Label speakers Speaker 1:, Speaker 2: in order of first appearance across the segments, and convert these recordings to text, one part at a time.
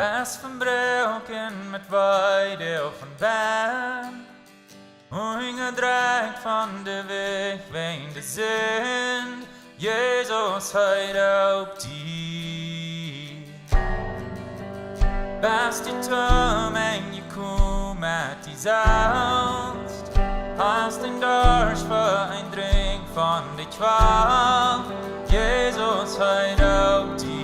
Speaker 1: Best verbroken met weide van ben. Ungedreigt van de weg wegen de zin. Jezus heid op die. Best je tum en je kom uit die zelfst. Hast den Dorsch voor een drink van de 12. Jezus heid op die.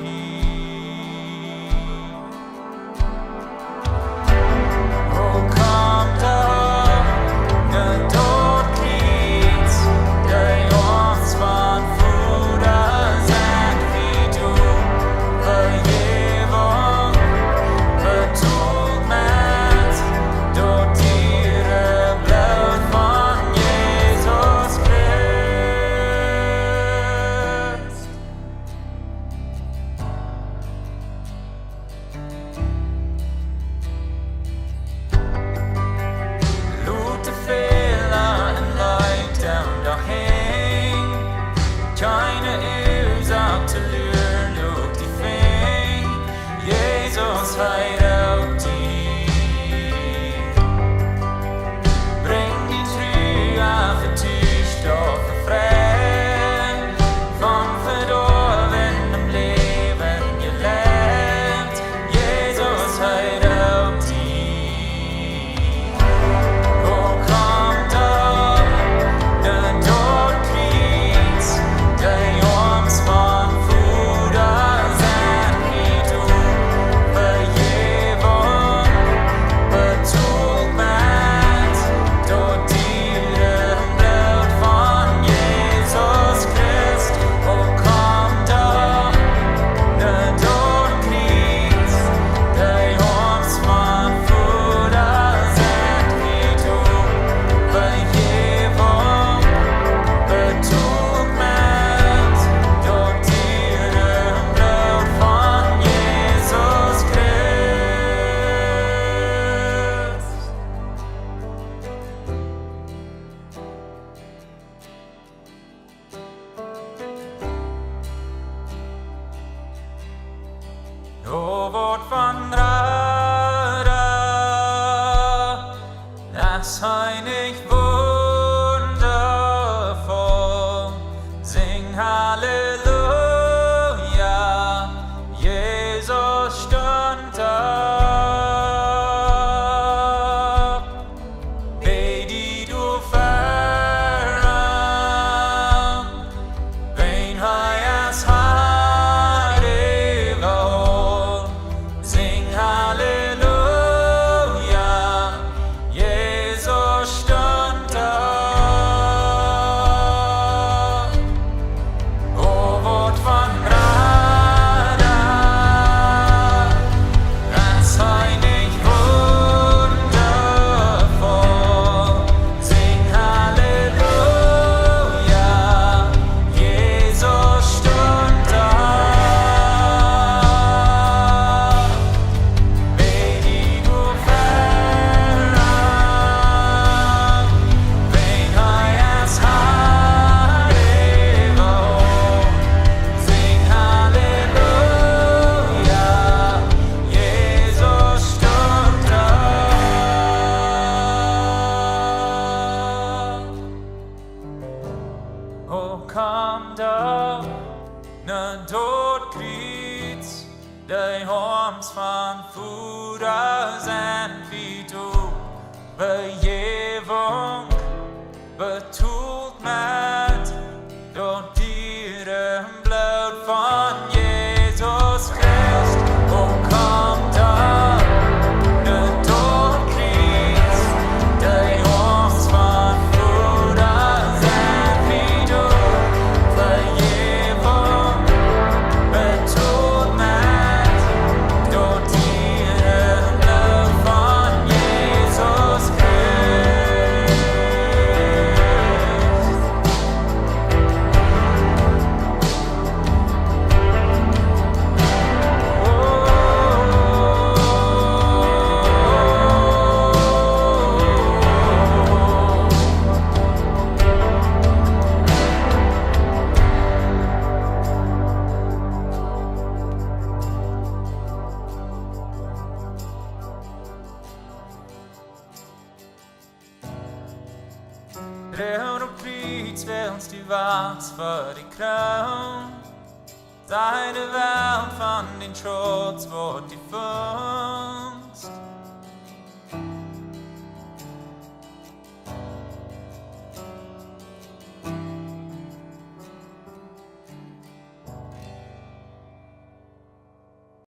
Speaker 1: China is up to lure, look die fame. Jesus heid op die. Bring die tru af het toestof vrij. Van verdorven om leven je leeft. Jesus heid op die. Oh, kom dan, de dood kriegt. De jongs van voeders en wie verjeving bedoeld met door dieren bloed van Jezus Christ. O kom dan, de dood kriegt. De jongs van voeders en wie verjeving bedoeld met door dieren bloed van Jezus Christ. O woord van Rada, das heilig wundervoll. Sing Halleluja, Jesus stund auf. Bei die du verrann, wen heiers Heil überhol. Sing Halleluja, Jesus stund auf. O Wort von Rada, das heilig wundervoll. Sing Halleluja, Jesus stund auf. Bei die du verrann, wen heiers Heil überhol. Sing Halleluja, Jesus stund auf. O kom da, ne dood kriegt. De horms van voeders en wie du verjeving bedoeld met door dieren bloed van Jezus Christ. O kom da, ne dood kriegt. De horms van voeders en wie du verjeving bedoeld met door dieren bloed van Jezus Christ. willst, du wachst für die Kroon. Seine Welt von den Schutz wird die Fund.